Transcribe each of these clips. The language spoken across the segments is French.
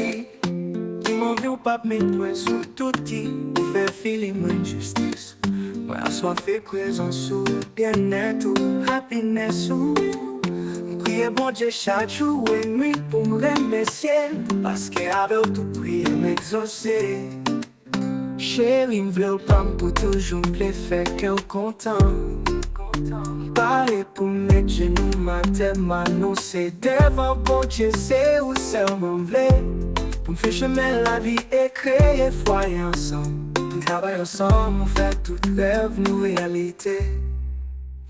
Chérie, tu m'en veux pas mettre sous tout dit, pour faire filer mon injustice. Moi, assoiffé présence ou bien-être ou happiness ou prier bon Dieu chaque jour et nuit pour me remercier, parce qu'avec tout prier m'exaucer. Chérie, m'v'lait pas pour toujours m'plaire faire cœur content. Parler pour mettre genoux, ma tête, ma nous c'est devant bon Dieu, c'est où seulement m'v'lait. Pour me faire chemin la vie et créer foyer ensemble. Pour travailler ensemble, on fait tout rêve, nous réalité.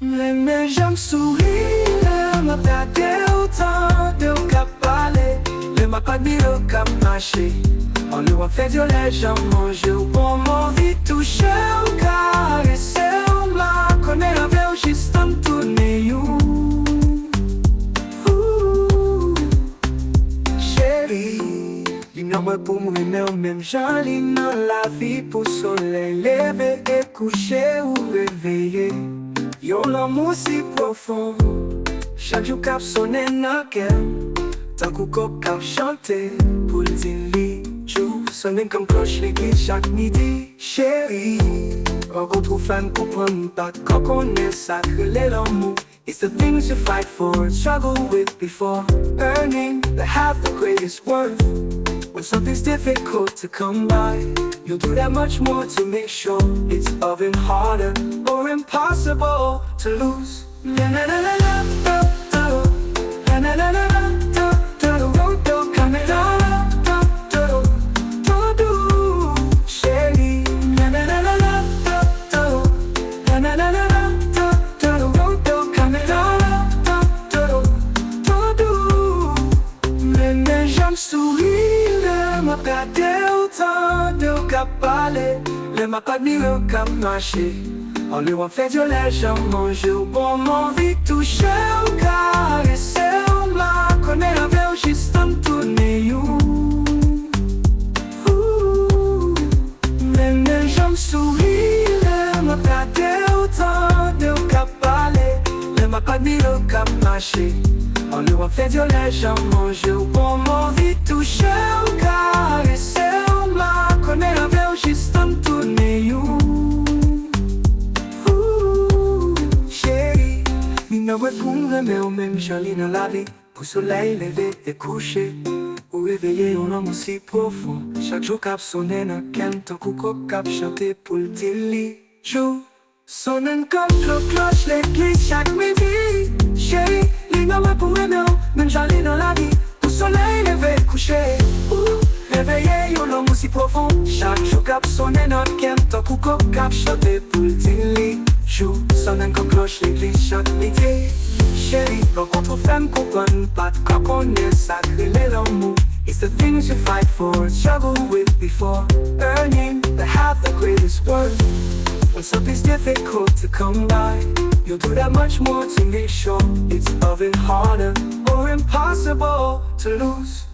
Mais j'aime sourire, m'a gardé autant de qu'à parler. Le m'a pas dit au qu'à marcher. On le voit faire du lait, j'en mange au bon mon vie touché au caresser. On m'a connaît la veille juste en tournée you. Chérie, dis-moi pour moi mais même joli dans la vie. Pour soleil lever et coucher ou réveiller. Yo l'amour si profond, chaque jour cap sonne dans cœur. Tant qu'on cap chanter pour le dire jour sonne comme cloche l'église chaque midi. Chérie, on retrouve fan pour prendre pas quand on est sacré l'amour. It's the things you fight for, struggle with before earning that have the greatest worth. When something's difficult to come by, you'll do that much more to make sure it's even harder or impossible to lose. La la la la la da da, la la la la la da da da da, come da da da da da, chérie. La la la la la da da, la la la la la da da da, come da da da da da. Mais j'aime sourire, m'a gardé autant de qu'à parler. Le m'a pas dit au qu'à marcher. On lui a fait du lait, j'en mange au bon mon vie touché au caresser. On m'a connaît la veille juste en tournée you. Mais j'aime sourire, m'a gardé autant de qu'à parler. Le m'a pas dit au qu'à marcher. On lui a fait du lait, j'en mange au bon mon vie touché au caresser. On m'a connaît la veille juste en tournée you. Nous répondre mais au même joli dans la vie. Pour soleil lever et coucher, ou réveiller un homme aussi profond. Chaque jour cap sonne dans quel temps coucou cap chanter pour le délit. Jour sonne comme cloche l'église chaque midi. Chérie, l'ignorant pour aimer, même joli dans la vie. Pour soleil lever et coucher, ou réveiller un homme aussi profond. Chaque jour cap sonne dans quel temps coucou cap chanter pour le délit. Jour sonne comme cloche l'église chaque midi. Chérie, rencontre femme comprenne pas de quand on est sacré l'amour. It's the things you fight for, struggle with before earning that have the greatest worth. When something's difficult to come by, you'll do that much more to make sure it's even harder or impossible to lose.